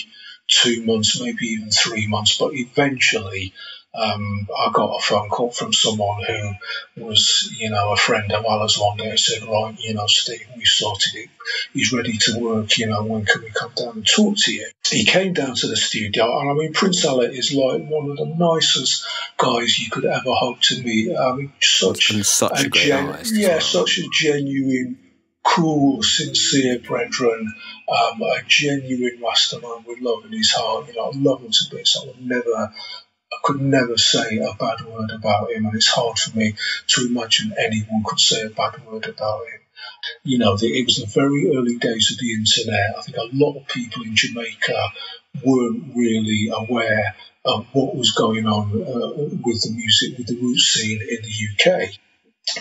2 months, maybe even 3 months, but eventually I got a phone call from someone who was, a friend of ours one day. Said, right, Steve, we sorted it. He's ready to work. When can we come down and talk to you? He came down to the studio, and I mean, Prince Allah is like one of the nicest guys you could ever hope to meet. I mean, such a great artist. Yeah, such a genuine, cool, sincere brethren, a genuine mastermind with love in his heart. I love him to bits. I could never say a bad word about him, and it's hard for me to imagine anyone could say a bad word about him. It was the very early days of the internet. I think a lot of people in Jamaica weren't really aware of what was going on with the music, with the roots scene in the UK.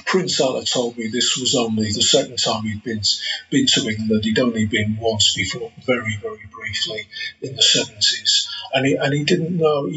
Prince Allah told me this was only the second time he'd been to England. He'd only been once before, very, very briefly, in the 70s. And he didn't know,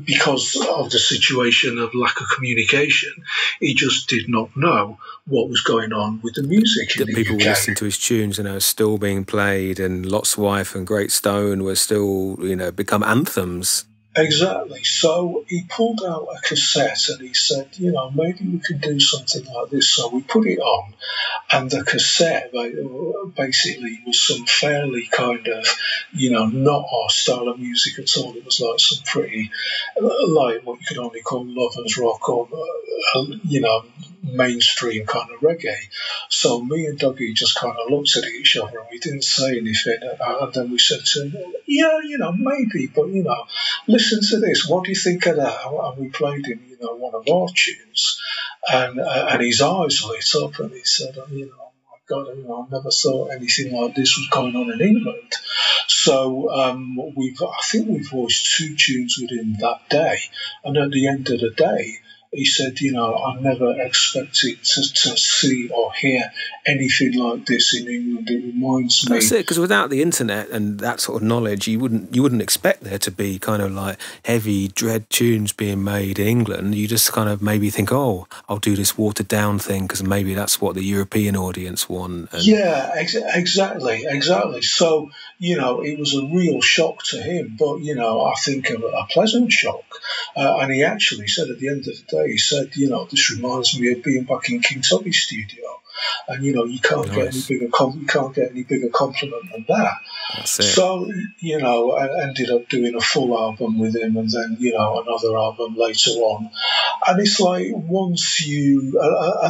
because of the situation of lack of communication, he just did not know what was going on with the music in the people UK. Were listening to his tunes and they were still being played, and Lot's Wife and Great Stone were still, become anthems. Exactly. So he pulled out a cassette and he said, maybe we can do something like this. So we put it on, and the cassette basically was some fairly kind of, not our style of music at all. It was like some pretty, like what you could only call lovers rock or, mainstream kind of reggae. So me and Dougie just kind of looked at each other and we didn't say anything. And then we said to him, maybe, but, listen to this. What do you think of that? And we played him, one of our tunes. And his eyes lit up and he said, oh my God, I never thought anything like this was going on in England. So I think we voiced 2 tunes with him that day. And at the end of the day, he said, I never expected to see or hear anything like this in England. It reminds me. That's it, because without the internet and that sort of knowledge, you wouldn't expect there to be kind of like heavy dread tunes being made in England. You just kind of maybe think, oh, I'll do this watered down thing because maybe that's what the European audience want. Yeah, exactly. So, it was a real shock to him, but, I think a pleasant shock. And he actually said at the end of the day, he said, this reminds me of being back in King Tubby's studio. And, you can't get any bigger compliment than that. That's it. So, I ended up doing a full album with him and then, another album later on. And it's like once and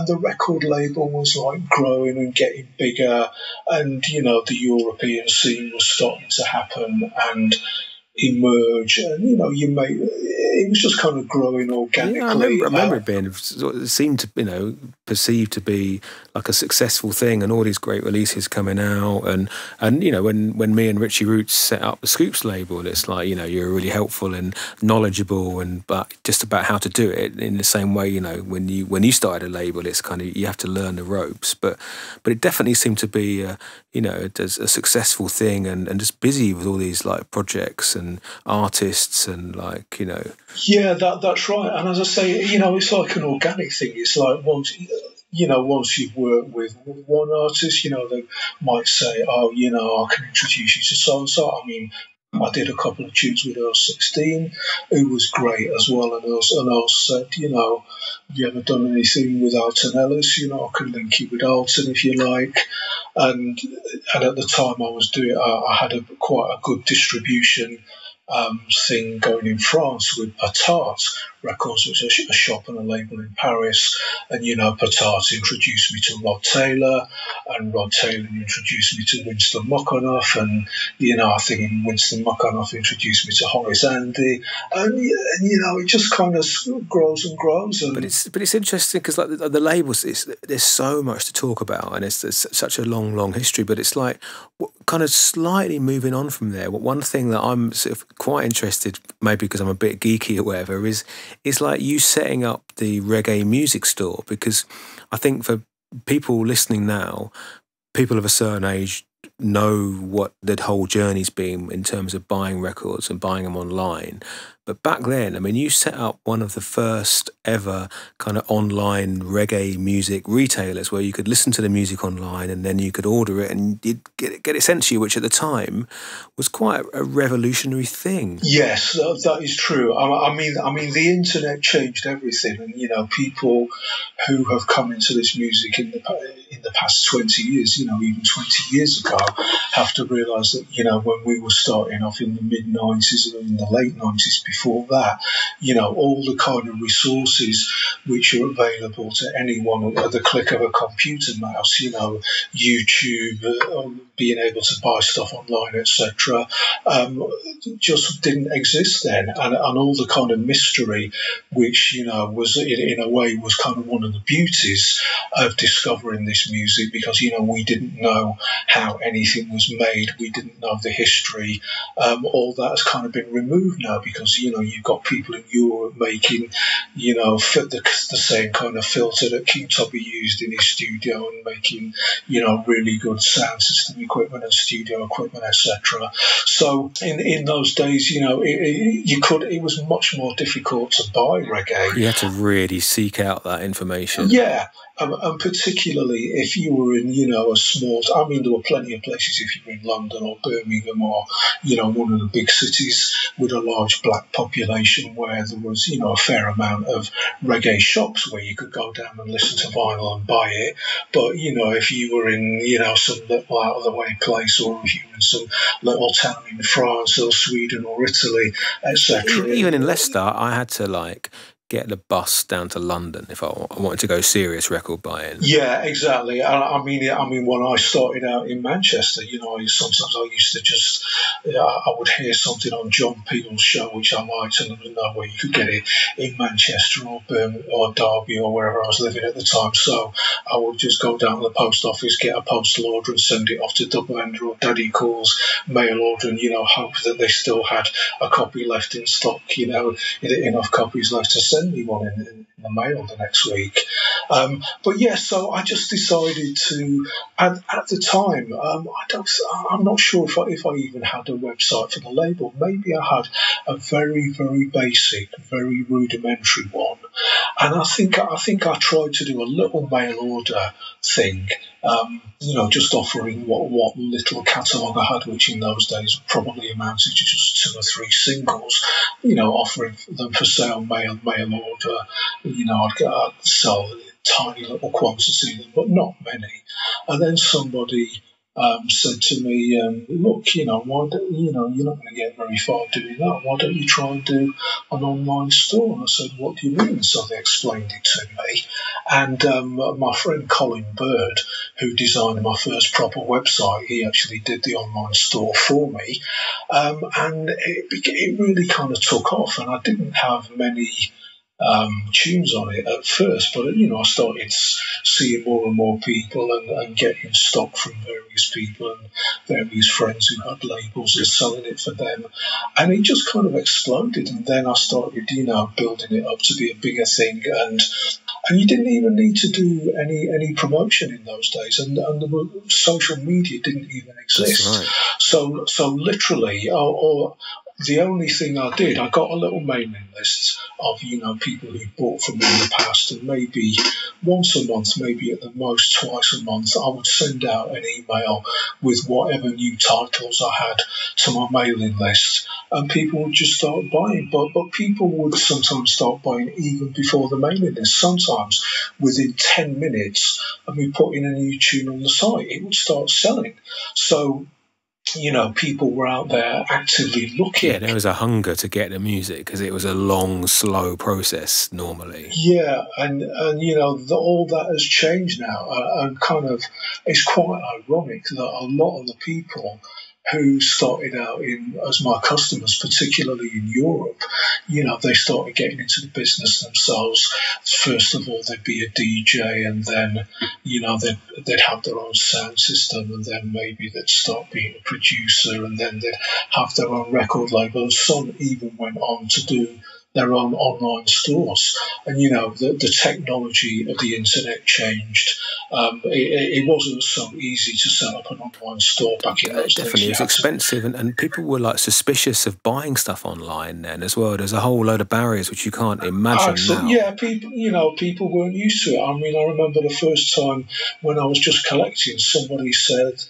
the record label was like growing and getting bigger and, the European scene was starting to happen and emerge, and it was just kind of growing organically. Yeah, I remember it being, it seemed to, perceived to be like a successful thing, and all these great releases coming out, and when me and Richie Roots set up the Scoops label, it's like you're really helpful and knowledgeable, but just about how to do it in the same way when you started a label, it's kind of you have to learn the ropes, but it definitely seemed to be a successful thing, and just busy with all these like projects and artists and Yeah, that's right. And as I say, it's like an organic thing. It's like once you've worked with one artist, they might say, oh, I can introduce you to so-and-so. I mean, I did a couple of tunes with Horace 16, who was great as well. And Horace said, have you ever done anything with Alton Ellis? I can link you with Alton if you like. And at the time I was doing, I had quite a good distribution thing going in France with Patat Records, which is a shop and a label in Paris. And, Patat introduced me to Rod Taylor, and Rod Taylor introduced me to Winston Mokonoff, and, I think Winston Mokonoff introduced me to Horace Andy. And it just kind of grows and grows. And But it's interesting because like the labels, there's so much to talk about, and it's such a long history, but it's like kind of slightly moving on from there. One thing that I'm sort of quite interested, maybe because I'm a bit geeky or whatever, is like you setting up the reggae music store, because I think for people listening now, people of a certain age know what the whole journey's been in terms of buying records and buying them online. But back then, I mean, you set up one of the first ever kind of online reggae music retailers where you could listen to the music online and then you could order it and you'd get it sent to you, which at the time was quite a revolutionary thing. Yes, that is true. I mean, the internet changed everything, and people who have come into this music in the past 20 years, even 20 years ago, have to realise that when we were starting off in the mid 90s and in the late 90s, before that, all the kind of resources which are available to anyone at the click of a computer mouse, YouTube, being able to buy stuff online, etc. Just didn't exist then, and all the kind of mystery, which was in a way was kind of one of the beauties of discovering this music, because we didn't know how anything was made, we didn't know the history. All that has kind of been removed now, because you've got people in Europe making the same kind of filter that King Tubby used in his studio, and making really good sound system equipment and studio equipment, etc. So in those days, it was much more difficult to buy reggae. You had to really seek out that information. Yeah. And particularly if you were in, a small... I mean, there were plenty of places if you were in London or Birmingham or, one of the big cities with a large black population, where there was, a fair amount of reggae shops where you could go down and listen to vinyl and buy it. But, if you were in, some little out-of-the-way place, or if you were in some little town in France or Sweden or Italy, etc. Even in Leicester, I had to, get the bus down to London if I wanted to go serious record buying. Yeah, exactly. I mean, when I started out in Manchester, sometimes I used to just, I would hear something on John Peel's show which I liked, and there was no way you could get it in Manchester or Birmingham or Derby or wherever I was living at the time. So I would just go down to the post office, get a postal order, and send it off to Double Ender or Daddy Call's mail order, and hope that they still had a copy left in stock, enough copies left to send me one in the mail the next week. But yeah, so I just decided to, at the time, I'm not sure if I even had a website for the label. Maybe I had a very, very basic, very rudimentary one. And I think I tried to do a little mail order thing, just offering what little catalogue I had, which in those days probably amounted to just 2 or 3 singles, offering them for sale, mail order. I'd sell a tiny little quantity of them, but not many. And then somebody said to me, look, why don't, you're not going to get very far doing that. Why don't you try and do an online store? And I said, what do you mean? So they explained it to me. And my friend Colin Bird, who designed my first proper website, he actually did the online store for me. And it really kind of took off, and I didn't have many tunes on it at first, but I started seeing more and more people and getting stock from various people and various friends who had labels and selling it for them, and it just kind of exploded. And then I started building it up to be a bigger thing, and you didn't even need to do any promotion in those days, and the social media didn't even exist. That's right. So literally, or the only thing I did, I got a little mailing list of, people who bought from me in the past, and maybe once a month, maybe at the most twice a month, I would send out an email with whatever new titles I had to my mailing list, and people would just start buying. But people would sometimes start buying even before the mailing list. Sometimes within 10 minutes of me putting a new tune on the site, it would start selling. So people were out there actively looking. Yeah, there was a hunger to get the music because it was a long, slow process normally. Yeah, and all that has changed now, and kind of it's quite ironic that a lot of the people who started out as my customers, particularly in Europe, they started getting into the business themselves. First of all, they'd be a DJ, and then, they'd have their own sound system, and then maybe they'd start being a producer, and then they'd have their own record label. And some even went on to do their own online stores. And, the technology of the internet changed. It wasn't so easy to set up an online store back in those days. Definitely, it was expensive, and people were like suspicious of buying stuff online then as well. There's a whole load of barriers which you can't imagine now. Yeah, people weren't used to it. I mean, I remember the first time when I was just collecting, somebody said,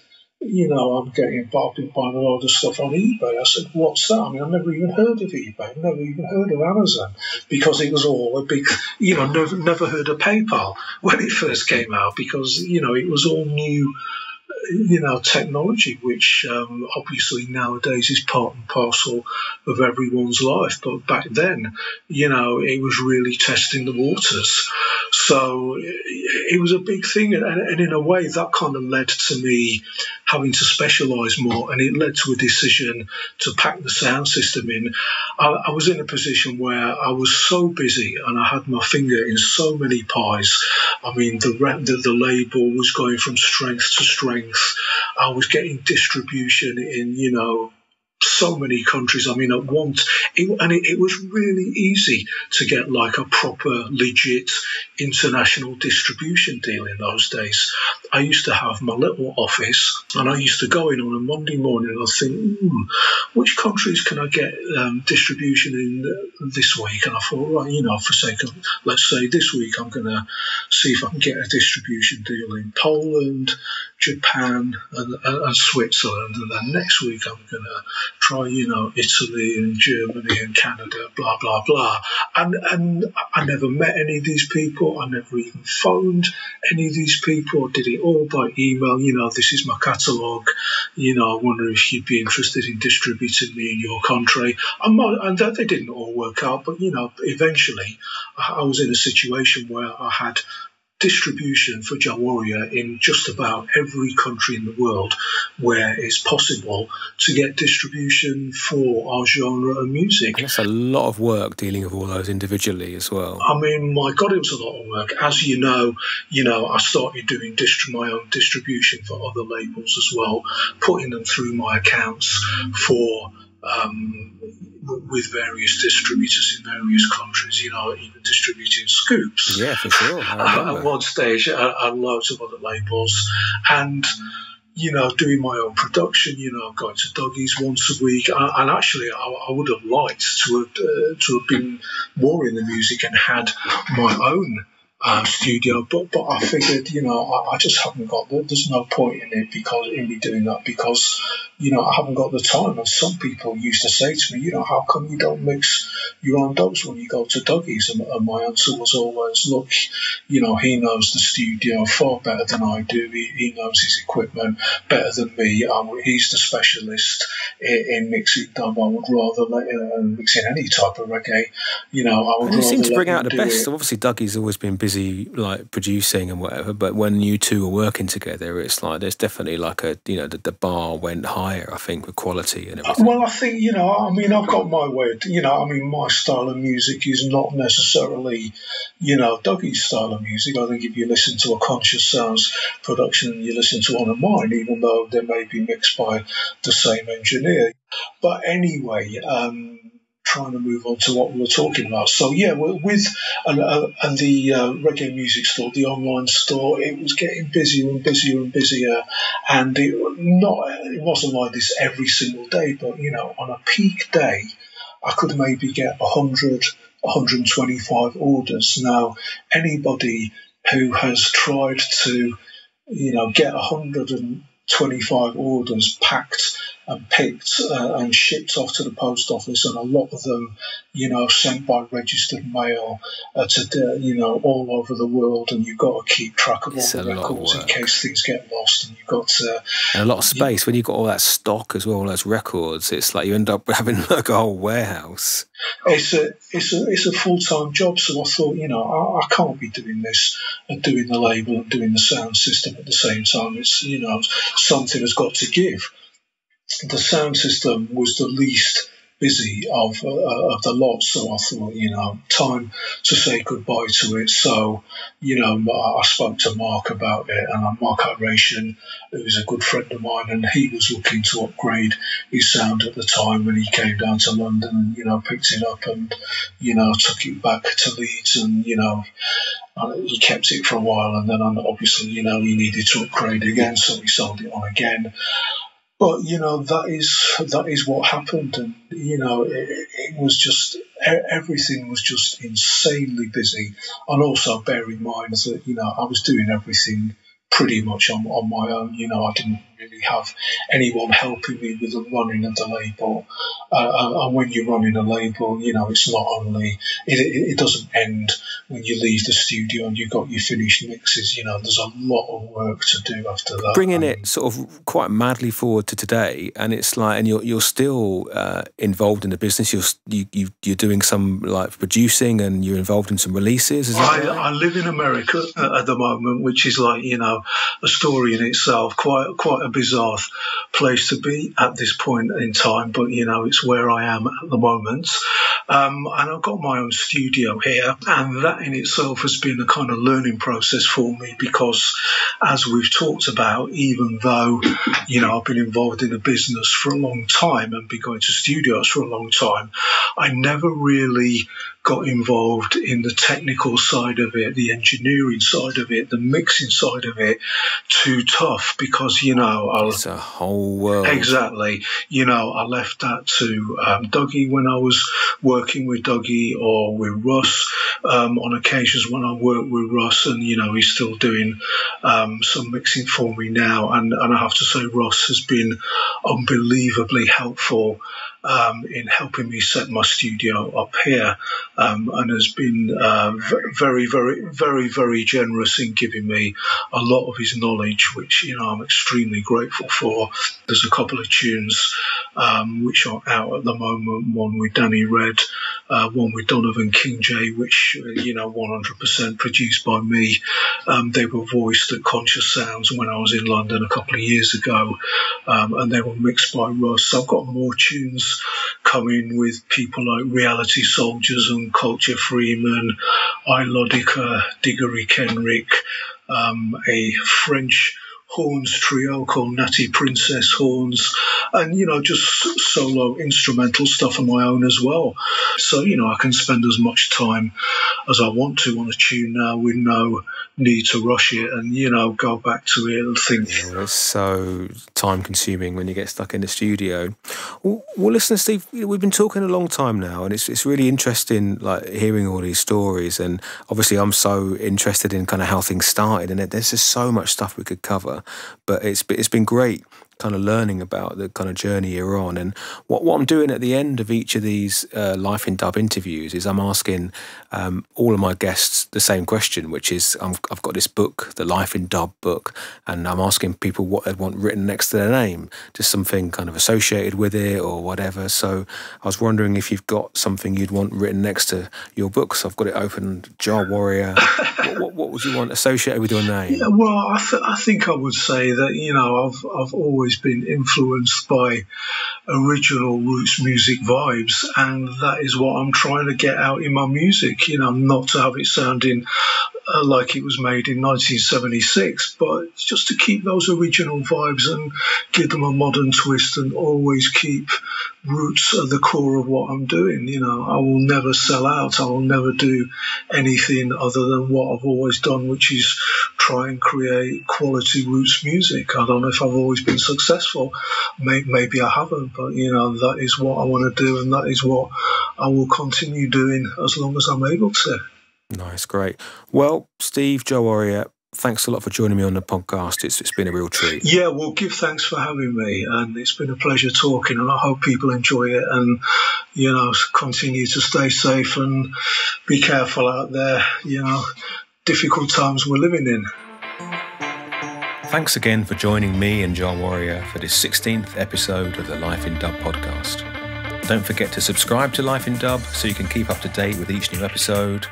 I've been buying a lot of stuff on eBay. I said, what's that? I mean, I've never even heard of eBay. I've never even heard of Amazon, because it was all a big, never heard of PayPal when it first came out, because, it was all new, technology, which obviously nowadays is part and parcel of everyone's life. But back then, it was really testing the waters. So it was a big thing. And in a way, that kind of led to me having to specialise more. And it led to a decision to pack the sound system in. I was in a position where I was so busy and I had my finger in so many pies. I mean, the label was going from strength to strength. I was getting distribution in, so many countries. I mean, at once, it was really easy to get like a proper, legit international distribution deal in those days. I used to have my little office, and I used to go in on a Monday morning and I'd think, which countries can I get distribution in this week? And I thought, right, for sake of, let's say this week, I'm going to see if I can get a distribution deal in Poland, Japan, and Switzerland, and then next week I'm going to try, Italy and Germany and Canada, blah, blah, blah. And I never met any of these people. I never even phoned any of these people. I did it all by email. This is my catalogue. I wonder if you'd be interested in distributing me in your country. And they didn't all work out, but, eventually I was in a situation where I had distribution for Jah Warrior in just about every country in the world where it's possible to get distribution for our genre of music. And that's a lot of work dealing with all those individually as well. I mean, my God, it was a lot of work. As you know, I started doing my own distribution for other labels as well, putting them through my accounts for with various distributors in various countries, even distributing scoops. Yeah, for sure. At one stage, and loads of other labels. And, doing my own production, going to Dougie's once a week. And actually, I would have liked to have been more in the music and had my own studio, but I figured, I just haven't got there's no point in me doing that because I haven't got the time. And some people used to say to me, how come you don't mix your own dubs when you go to Dougie's? And my answer was always, look, he knows the studio far better than I do. He knows his equipment better than me. He's the specialist in mixing dub. I would rather mixing any type of reggae. And you seem to bring out the best. So obviously, Dougie's always been busy, like producing and whatever. But when you two are working together, it's like there's definitely like the bar went higher. I think with quality and everything. Well, I think I've got my way. My style of music is not necessarily, Dougie's style of music. I think if you listen to a Conscious Sounds production and you listen to one of mine, even though they may be mixed by the same engineer. But anyway, trying to move on to what we were talking about. So yeah, with the reggae music store, the online store, it was getting busier and busier and busier, and it wasn't like this every single day, but on a peak day, I could maybe get 100, 125 orders. Now, anybody who has tried to, get 125 orders packed and picked and shipped off to the post office, and a lot of them, sent by registered mail to, all over the world, and you've got to keep track of all the records in case things get lost, and you've got to... And a lot of space. When you've got all that stock as well, all those records, it's like you end up having like a whole warehouse. It's a full-time job, so I thought, I can't be doing this and doing the label and doing the sound system at the same time. It's, something has got to give. The sound system was the least busy of the lot. So I thought, time to say goodbye to it. So, I spoke to Mark about it, and Mark Adoration, who was a good friend of mine, and he was looking to upgrade his sound at the time when he came down to London and, picked it up and, took it back to Leeds and, he kept it for a while, and then obviously, he needed to upgrade again, so he sold it on again. But, that is what happened. And, it was just, everything was just insanely busy. And also bear in mind that, I was doing everything pretty much on my own. I didn't really have anyone helping me with the running of the label. And when you're running a label, it's not only, it doesn't end when you leave the studio and you've got your finished mixes. There's a lot of work to do after that. Bringing it sort of quite madly forward to today, and it's like, and you're still involved in the business. You're doing some like producing, and you're involved in some releases. Is that right? I live in America at the moment, which is like, a story in itself, quite a bizarre place to be at this point in time, but it's where I am at the moment. And I've got my own studio here, and that in itself has been a kind of learning process for me, because as we've talked about, even though I've been involved in the business for a long time and been going to studios for a long time, I never really got involved in the technical side of it, the engineering side of it, the mixing side of it, too tough, because, it's a whole world. Exactly. I left that to Dougie when I was working with Dougie, or with Russ on occasions when I work with Russ, and, he's still doing some mixing for me now. And I have to say, Russ has been unbelievably helpful in helping me set my studio up here, and has been very, very, very, very generous in giving me a lot of his knowledge, which, I'm extremely grateful for. There's a couple of tunes which are out at the moment, one with Danny Red, one with Donovan King J, which, 100% produced by me. They were voiced at Conscious Sounds when I was in London a couple of years ago, and they were mixed by Russ. I've got more tunes coming with people like Reality Soldiers and Culture Freeman, Ilodica, Diggory Kenrick, a French horns trio called Natty Princess Horns, and just solo instrumental stuff of my own as well. So I can spend as much time as I want to on a tune now, with no need to rush it and go back to it and think. Yeah, it's so time consuming when you get stuck in the studio. Well, listen, Steve, we've been talking a long time now, and it's really interesting, like, hearing all these stories. And obviously I'm so interested in kind of how things started, and there's just so much stuff we could cover. But it's been great kind of learning about the kind of journey you're on. And what I'm doing at the end of each of these Life in Dub interviews is I'm asking all of my guests the same question, which is I've got this book, the Life in Dub book, and I'm asking people what they'd want written next to their name, just something kind of associated with it or whatever. So I was wondering if you've got something you'd want written next to your book. So I've got it open, Jah Warrior. What would you want associated with your name? Yeah, well, I think I would say that, I've always been influenced by original roots music vibes, and that is what I'm trying to get out in my music, not to have it sounding like it was made in 1976, but just to keep those original vibes and give them a modern twist, and always keep roots at the core of what I'm doing. I will never sell out. I will never do anything other than what I've always done, which is try and create quality roots music. I don't know if I've always been successful. Maybe I haven't, but that is what I want to do, and that is what I will continue doing as long as I'm able to. Nice, great. Well, Steve Jah Warrior, thanks a lot for joining me on the podcast. It's been a real treat. Yeah, well, give thanks for having me, and it's been a pleasure talking, and I hope people enjoy it, and continue to stay safe and be careful out there. Difficult times we're living in. Thanks again for joining me and Jah Warrior for this 16th episode of the Life in Dub podcast. Don't forget to subscribe to Life in Dub so you can keep up to date with each new episode.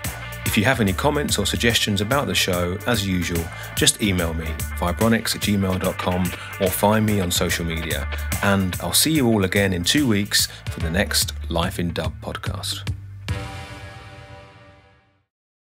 If you have any comments or suggestions about the show, as usual, just email me, vibronics@gmail.com, or find me on social media. And I'll see you all again in 2 weeks for the next Life in Dub podcast.